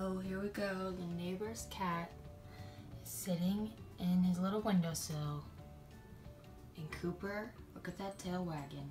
Oh, here we go. The neighbor's cat is sitting in his little windowsill. And Cooper, look at that tail wagging.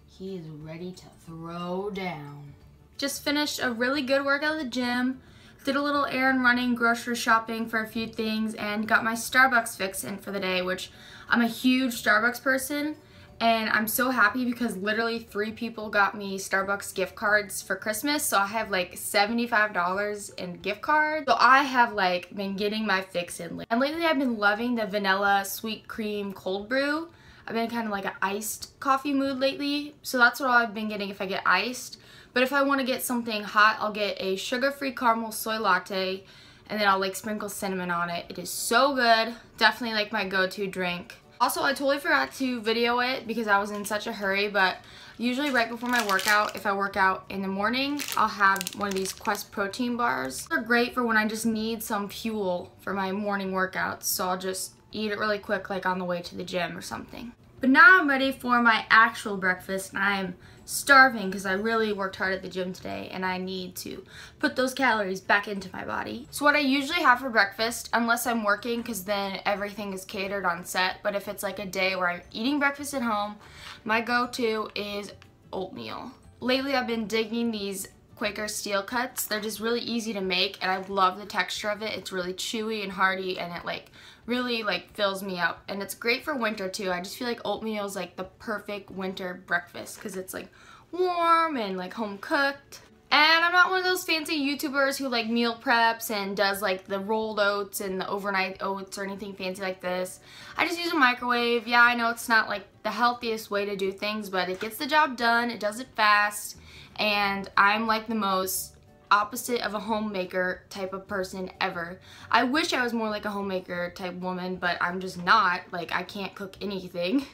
He is ready to throw down. Just finished a really good workout at the gym. Did a little errand running, grocery shopping for a few things, and got my Starbucks fix in for the day, which I'm a huge Starbucks person. And I'm so happy because literally 3 people got me Starbucks gift cards for Christmas. So I have like $75 in gift cards. So I have like been getting my fix in. And lately I've been loving the vanilla sweet cream cold brew. I've been kind of like an iced coffee mood lately. So that's what I've been getting if I get iced. But if I want to get something hot, I'll get a sugar-free caramel soy latte. And then I'll like sprinkle cinnamon on it. It is so good. Definitely like my go-to drink. Also, I totally forgot to video it because I was in such a hurry, but usually right before my workout, if I work out in the morning, I'll have one of these Quest protein bars. They're great for when I just need some fuel for my morning workouts, so I'll just eat it really quick like on the way to the gym or something. But now I'm ready for my actual breakfast, and I'm starving because I really worked hard at the gym today and I need to put those calories back into my body. So what I usually have for breakfast, unless I'm working because then everything is catered on set, but if it's like a day where I'm eating breakfast at home, my go-to is oatmeal. Lately I've been digging these Quaker steel cuts. They're just really easy to make and I love the texture of it. It's really chewy and hearty and it like really like fills me up, and it's great for winter too. I just feel like oatmeal is like the perfect winter breakfast because it's like warm and like home cooked. And I'm not one of those fancy YouTubers who like meal preps and does like the rolled oats and the overnight oats or anything fancy like this. I just use a microwave. Yeah, I know it's not like the healthiest way to do things, but it gets the job done. It does it fast, and I'm like the most opposite of a homemaker type of person ever. I wish I was more like a homemaker type woman, but I'm just not. Like, I can't cook anything,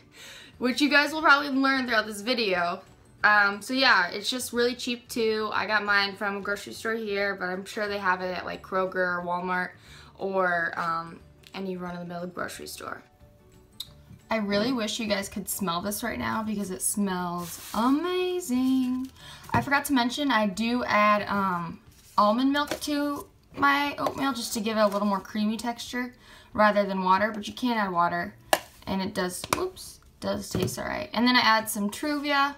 which you guys will probably learn throughout this video. So yeah, it's just really cheap too. I got mine from a grocery store here, but I'm sure they have it at like Kroger or Walmart or any run-of-the-mill grocery store. I really wish you guys could smell this right now because it smells amazing. I forgot to mention I do add almond milk to my oatmeal just to give it a little more creamy texture rather than water, but you can add water and it does, whoops, does taste alright. And then I add some Truvia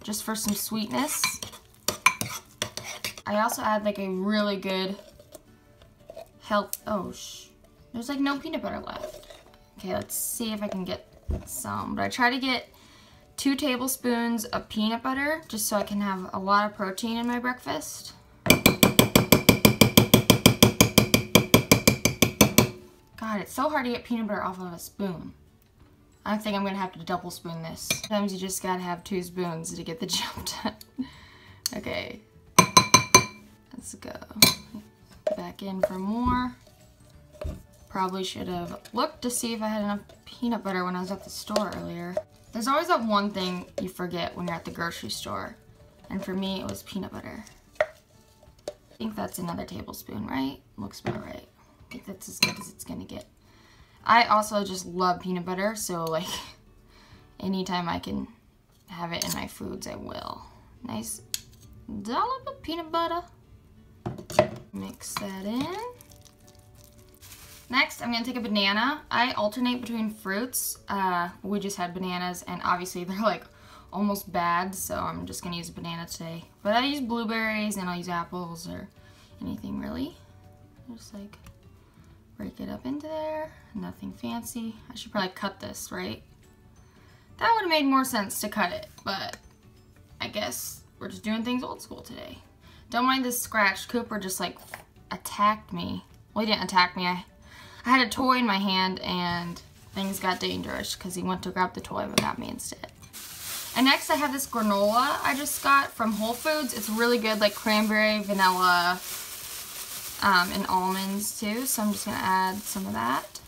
just for some sweetness. I also add like a really good health, there's like no peanut butter left. Okay, let's see if I can get some. But I try to get 2 tablespoons of peanut butter just so I can have a lot of protein in my breakfast. God, it's so hard to get peanut butter off of a spoon. I think I'm gonna have to double spoon this. Sometimes you just gotta have 2 spoons to get the job done. Okay, let's go. Back in for more. Probably should have looked to see if I had enough peanut butter when I was at the store earlier. There's always that one thing you forget when you're at the grocery store. And for me, it was peanut butter. I think that's another tablespoon, right? Looks about right. I think that's as good as it's gonna get. I also just love peanut butter, so like anytime I can have it in my foods, I will. Nice dollop of peanut butter. Mix that in. Next, I'm gonna take a banana. I alternate between fruits. We just had bananas, and obviously they're like almost bad, so I'm just gonna use a banana today. But I use blueberries, and I'll use apples or anything really. Just like break it up into there. Nothing fancy. I should probably cut this, right? That would have made more sense to cut it, but I guess we're just doing things old school today. Don't mind this scratch. Cooper just like attacked me. Well, he didn't attack me. I had a toy in my hand and things got dangerous because he went to grab the toy but got me instead. And next I have this granola I just got from Whole Foods. It's really good, like cranberry, vanilla, and almonds too. So I'm just gonna add some of that.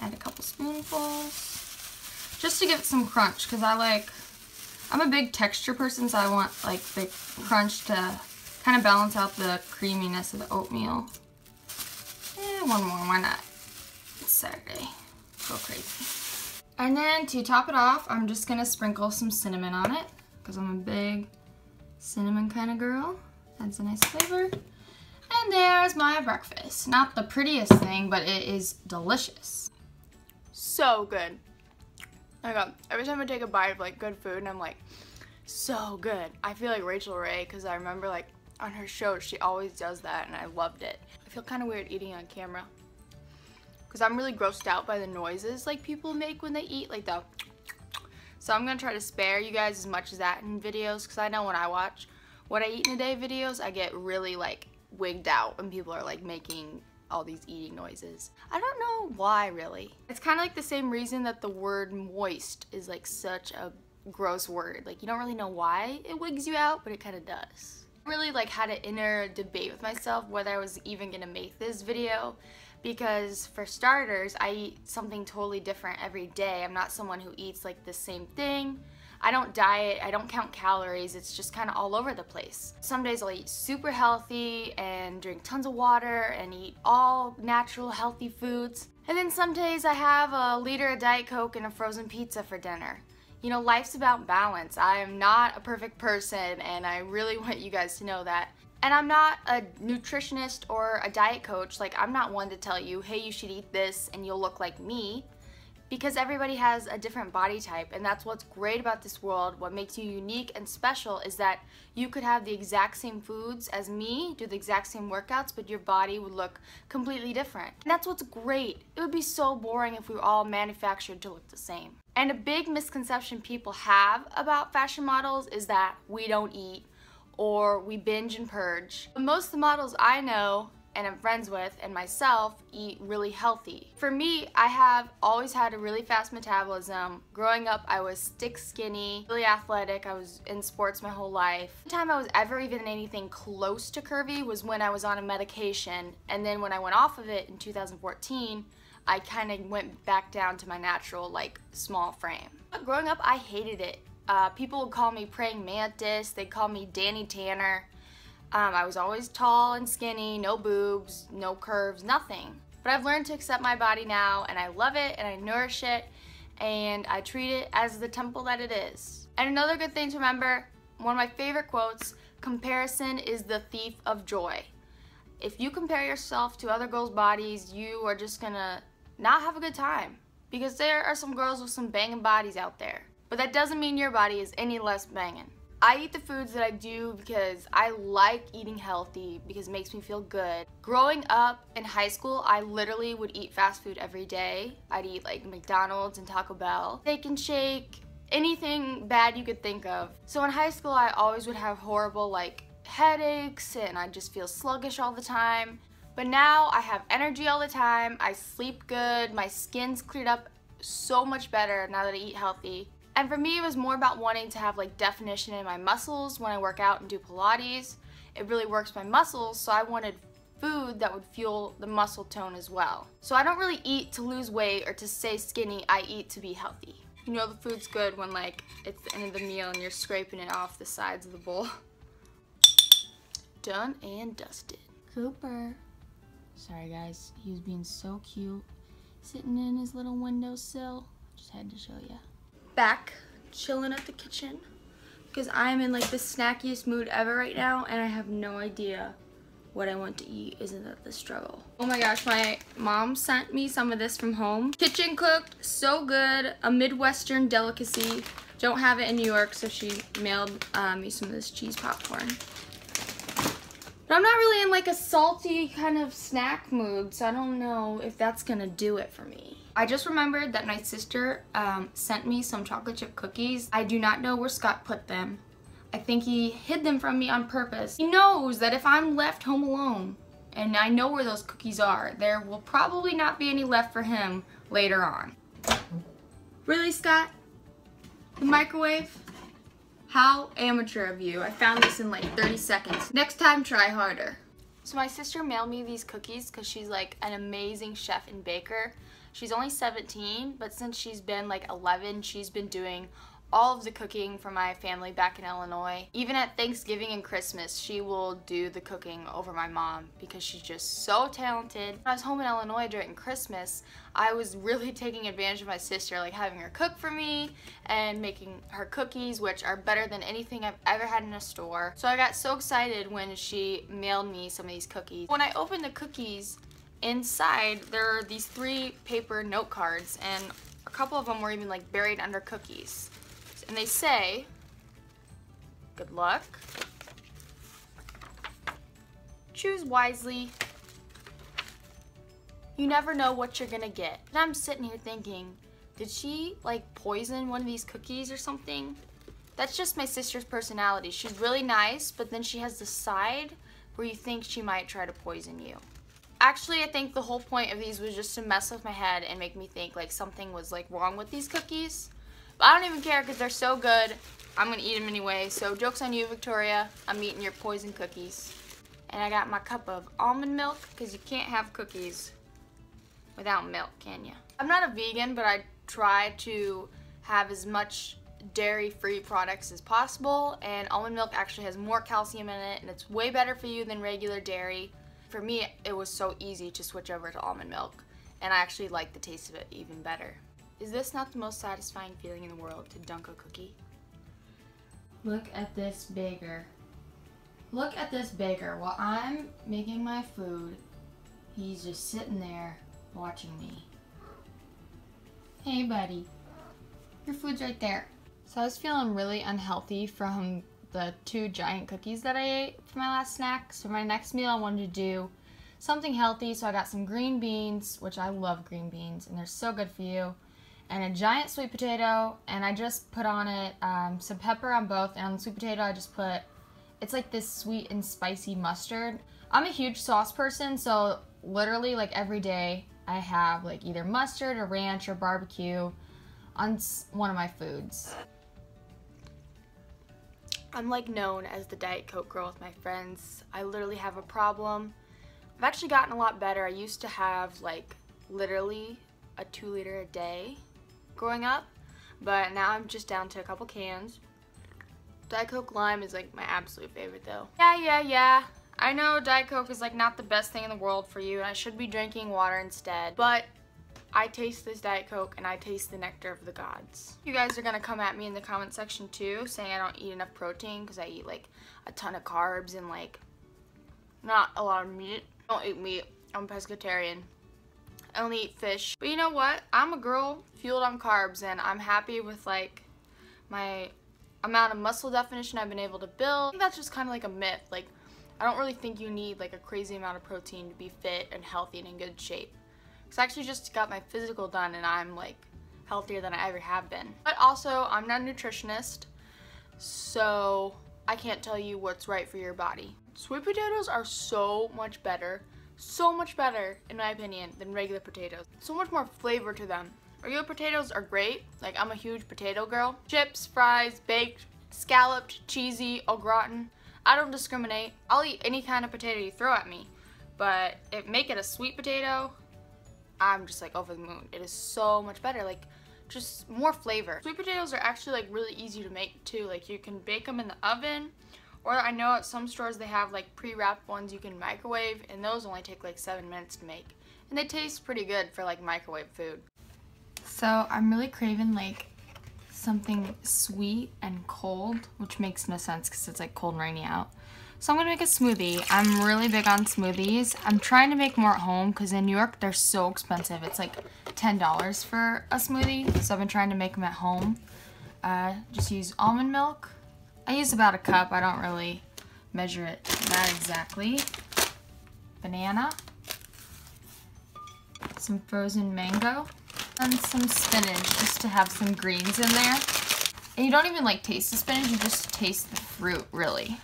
Add a couple spoonfuls just to give it some crunch because I'm a big texture person, so I want like the crunch to kind of balance out the creaminess of the oatmeal. One more, why not? It's Saturday. Go crazy. And then to top it off, I'm just gonna sprinkle some cinnamon on it because I'm a big cinnamon kind of girl. Adds a nice flavor. And there's my breakfast. Not the prettiest thing, but it is delicious. So good. Oh my god, every time I take a bite of like good food and I'm like, so good. I feel like Rachel Ray, because I remember like on her show, she always does that and I loved it. I feel kind of weird eating on camera because I'm really grossed out by the noises like people make when they eat, like the. So I'm gonna try to spare you guys as much as that in videos, because I know when I watch what I eat in a day videos, I get really like wigged out when people are like making all these eating noises. I don't know why really. It's kind of like the same reason that the word moist is like such a gross word. Like you don't really know why it wigs you out, but it kind of does. I really like had an inner debate with myself whether I was even gonna make this video, because for starters, I eat something totally different every day. I'm not someone who eats like the same thing. I don't diet, I don't count calories, it's just kind of all over the place. Some days I'll eat super healthy and drink tons of water and eat all natural healthy foods. And then some days I have a liter of Diet Coke and a frozen pizza for dinner. You know, life's about balance. I am not a perfect person and I really want you guys to know that. And I'm not a nutritionist or a diet coach. Like I'm not one to tell you, hey, you should eat this and you'll look like me. Because everybody has a different body type, and that's what's great about this world. What makes you unique and special is that you could have the exact same foods as me, do the exact same workouts, but your body would look completely different. And that's what's great. It would be so boring if we were all manufactured to look the same. And a big misconception people have about fashion models is that we don't eat or we binge and purge. But most of the models I know and I'm friends with and myself eat really healthy. For me, I have always had a really fast metabolism. Growing up, I was stick skinny, really athletic. I was in sports my whole life. The time I was ever even anything close to curvy was when I was on a medication, and then when I went off of it in 2014, I kind of went back down to my natural, like, small frame. But growing up, I hated it. People would call me praying mantis, they'd call me Danny Tanner. I was always tall and skinny, no boobs, no curves, nothing. But I've learned to accept my body now, and I love it, and I nourish it, and I treat it as the temple that it is. And another good thing to remember, one of my favorite quotes, comparison is the thief of joy. If you compare yourself to other girls' bodies, you are just gonna not have a good time. Because there are some girls with some banging bodies out there. But that doesn't mean your body is any less banging. I eat the foods that I do because I like eating healthy because it makes me feel good. Growing up in high school, I literally would eat fast food every day. I'd eat like McDonald's and Taco Bell, Steak and Shake, anything bad you could think of. So in high school, I always would have horrible like headaches and I'd just feel sluggish all the time. But now I have energy all the time, I sleep good, my skin's cleared up so much better now that I eat healthy. And for me, it was more about wanting to have like definition in my muscles when I work out and do Pilates. It really works my muscles, so I wanted food that would fuel the muscle tone as well. So I don't really eat to lose weight or to stay skinny, I eat to be healthy. You know the food's good when like it's the end of the meal and you're scraping it off the sides of the bowl. Done and dusted. Cooper. Sorry guys, he was being so cute, sitting in his little windowsill. Just had to show you. Back chilling at the kitchen because I'm in like the snackiest mood ever right now and I have no idea what I want to eat. Isn't that the struggle? Oh my gosh, my mom sent me some of this from home. Kitchen cooked, so good, a Midwestern delicacy. Don't have it in New York, so she mailed me some of this cheese popcorn. But I'm not really in like a salty kind of snack mood, so I don't know if that's gonna do it for me. I just remembered that my sister sent me some chocolate chip cookies. I do not know where Scott put them. I think he hid them from me on purpose. He knows that if I'm left home alone, and I know where those cookies are, there will probably not be any left for him later on. Really, Scott? The microwave? How amateur of you. I found this in like 30 seconds. Next time, try harder. So my sister mailed me these cookies because she's like an amazing chef and baker. She's only 17, but since she's been like 11, she's been doing all of the cooking for my family back in Illinois. Even at Thanksgiving and Christmas, she will do the cooking over my mom because she's just so talented. When I was home in Illinois during Christmas, I was really taking advantage of my sister, like having her cook for me and making her cookies, which are better than anything I've ever had in a store. So I got so excited when she mailed me some of these cookies. When I opened the cookies, inside there are these 3 paper note cards, and a couple of them were even like buried under cookies. And they say, good luck, choose wisely, you never know what you're gonna get. And I'm sitting here thinking, did she like poison one of these cookies or something? That's just my sister's personality. She's really nice, but then she has the side where you think she might try to poison you. Actually, I think the whole point of these was just to mess with my head and make me think like something was like wrong with these cookies. But I don't even care because they're so good. I'm gonna eat them anyway. So joke's on you, Victoria. I'm eating your poison cookies. And I got my cup of almond milk because you can't have cookies without milk, can you? I'm not a vegan, but I try to have as much dairy-free products as possible. And almond milk actually has more calcium in it, and it's way better for you than regular dairy. For me, it was so easy to switch over to almond milk, and I actually like the taste of it even better. Is this not the most satisfying feeling in the world, to dunk a cookie? Look at this baker. Look at this baker. While I'm making my food, he's just sitting there watching me. Hey buddy, your food's right there. So I was feeling really unhealthy from the 2 giant cookies that I ate for my last snack. So for my next meal, I wanted to do something healthy. So I got some green beans, which I love green beans, and they're so good for you, and a giant sweet potato, and I just put on it some pepper on both, and on the sweet potato I just put, it's like this sweet and spicy mustard. I'm a huge sauce person, so literally like every day I have like either mustard or ranch or barbecue on one of my foods. I'm like known as the Diet Coke girl with my friends. I literally have a problem. I've actually gotten a lot better. I used to have like literally a 2-liter a day growing up, but now I'm just down to a couple cans. Diet Coke Lime is like my absolute favorite though. Yeah. I know Diet Coke is like not the best thing in the world for you, and I should be drinking water instead, but I taste this Diet Coke and I taste the nectar of the gods. You guys are gonna come at me in the comment section too, saying I don't eat enough protein because I eat like a ton of carbs and like not a lot of meat. I don't eat meat. I'm a pescatarian. I only eat fish. But you know what? I'm a girl fueled on carbs, and I'm happy with like my amount of muscle definition I've been able to build. I think that's just kind of like a myth. Like, I don't really think you need like a crazy amount of protein to be fit and healthy and in good shape. Because I actually just got my physical done, and I'm like healthier than I ever have been. But also, I'm not a nutritionist, so I can't tell you what's right for your body. Sweet potatoes are so much better, in my opinion, than regular potatoes. So much more flavor to them. Regular potatoes are great. Like, I'm a huge potato girl. Chips, fries, baked, scalloped, cheesy, au gratin. I don't discriminate. I'll eat any kind of potato you throw at me. But if make it a sweet potato, I'm just like over the moon. It is so much better. Like, just more flavor. Sweet potatoes are actually like really easy to make too. Like, you can bake them in the oven, or I know at some stores they have like pre-wrapped ones you can microwave, and those only take like 7 minutes to make. And they taste pretty good for like microwave food. So I'm really craving like something sweet and cold, which makes no sense because it's like cold and rainy out. So I'm gonna make a smoothie. I'm really big on smoothies. I'm trying to make more at home because in New York they're so expensive. It's like $10 for a smoothie. So I've been trying to make them at home. Just use almond milk. I use about a cup. I don't really measure it that exactly. Banana. Some frozen mango. And some spinach just to have some greens in there. And you don't even like taste the spinach, you just taste the fruit really.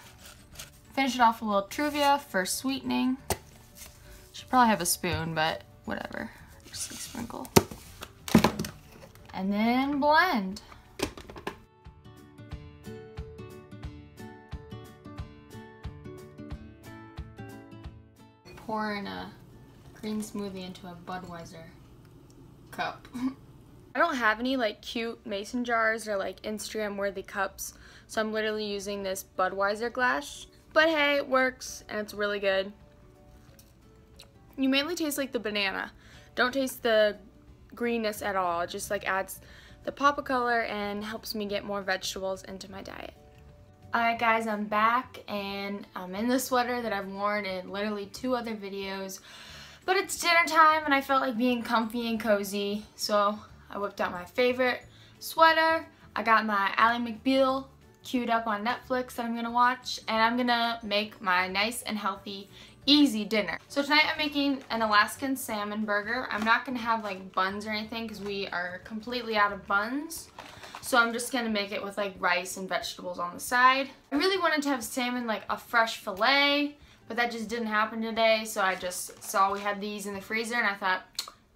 Finish it off with a little Truvia for sweetening. Should probably have a spoon, but whatever. Just like sprinkle. And then blend. Pour in a green smoothie into a Budweiser cup. I don't have any like cute mason jars or like Instagram worthy cups, so I'm literally using this Budweiser glass. But hey, it works and it's really good. You mainly taste like the banana. Don't taste the greenness at all. It just like adds the pop of color and helps me get more vegetables into my diet. Alright guys, I'm back and I'm in the sweater that I've worn in literally 2 other videos. But it's dinner time and I felt like being comfy and cozy, so I whipped out my favorite sweater. I got my Ally McBeal queued up on Netflix that I'm gonna watch, and I'm gonna make my nice and healthy, easy dinner. So tonight I'm making an Alaskan salmon burger. I'm not gonna have like buns or anything because we are completely out of buns. So I'm just gonna make it with like rice and vegetables on the side. I really wanted to have salmon, like a fresh fillet, but that just didn't happen today. So I just saw we had these in the freezer and I thought,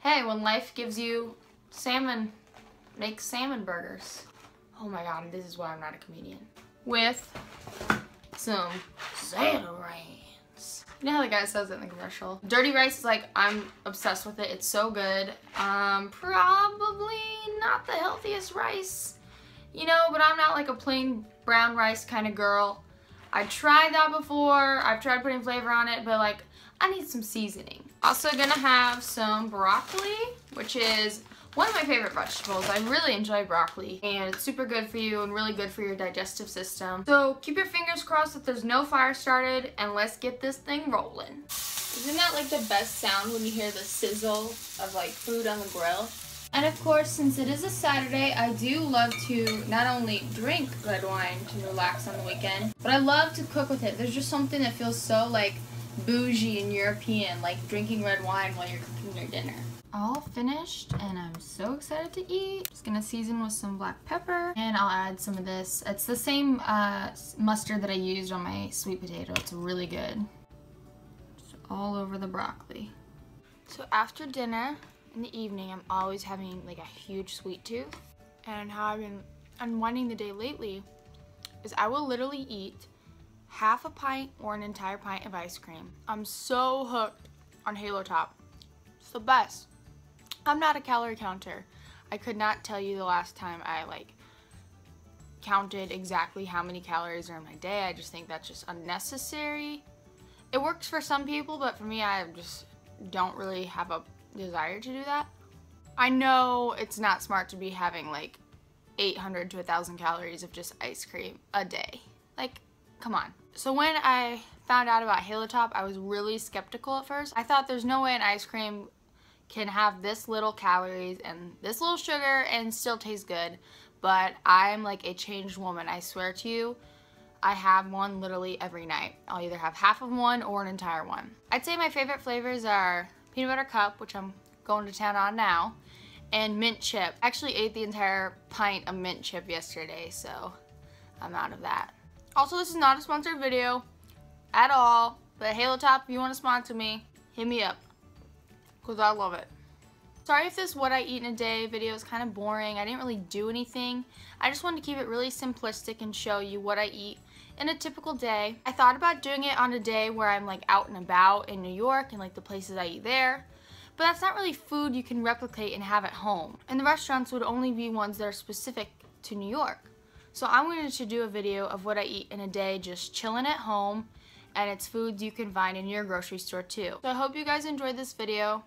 hey, when life gives you salmon, make salmon burgers. Oh my god, this is why I'm not a comedian. With some Santa Rains. You know how the guy says it in the commercial? Dirty rice is like, I'm obsessed with it. It's so good. Probably not the healthiest rice, you know, but I'm not like a plain brown rice kind of girl. I tried that before. I've tried putting flavor on it, but like, I need some seasoning. Also gonna have some broccoli, which is one of my favorite vegetables. I really enjoy broccoli, and it's super good for you and really good for your digestive system. So keep your fingers crossed that there's no fire started, and let's get this thing rolling. Isn't that like the best sound when you hear the sizzle of like food on the grill? And of course, since it is a Saturday, I do love to not only drink red wine to relax on the weekend, but I love to cook with it. There's just something that feels so like bougie and European, like drinking red wine while you're cooking your dinner. All finished and I'm so excited to eat. Just gonna season with some black pepper and I'll add some of this. It's the same mustard that I used on my sweet potato. It's really good. Just all over the broccoli. So after dinner in the evening, I'm always having like a huge sweet tooth. And how I've been unwinding the day lately is I will literally eat half a pint or an entire pint of ice cream. I'm so hooked on Halo Top. It's the best. I'm not a calorie counter. I could not tell you the last time I like counted exactly how many calories are in my day. I just think that's just unnecessary. It works for some people, but for me, I just don't really have a desire to do that. I know it's not smart to be having like 800 to 1,000 calories of just ice cream a day. Like, come on. So when I found out about Halo Top, I was really skeptical at first. I thought there's no way an ice cream can have this little calories and this little sugar and still taste good, but I'm like a changed woman, I swear to you. I have one literally every night. I'll either have half of one or an entire one. I'd say my favorite flavors are peanut butter cup, which I'm going to town on now, and mint chip. I actually ate the entire pint of mint chip yesterday, so I'm out of that. Also, this is not a sponsored video at all, but Halo Top, if you want to sponsor me, hit me up, because I love it. Sorry if this what I eat in a day video is kind of boring. I didn't really do anything. I just wanted to keep it really simplistic and show you what I eat in a typical day. I thought about doing it on a day where I'm like out and about in New York and like the places I eat there, but that's not really food you can replicate and have at home. And the restaurants would only be ones that are specific to New York. So I wanted to do a video of what I eat in a day just chilling at home, and it's foods you can find in your grocery store too. So I hope you guys enjoyed this video.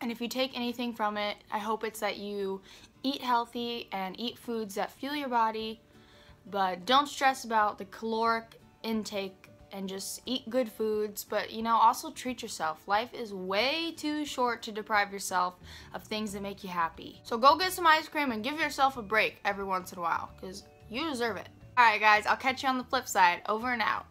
And if you take anything from it, I hope it's that you eat healthy and eat foods that fuel your body, but don't stress about the caloric intake and just eat good foods. But you know, also treat yourself. Life is way too short to deprive yourself of things that make you happy. So go get some ice cream and give yourself a break every once in a while, because you deserve it. Alright guys, I'll catch you on the flip side. Over and out.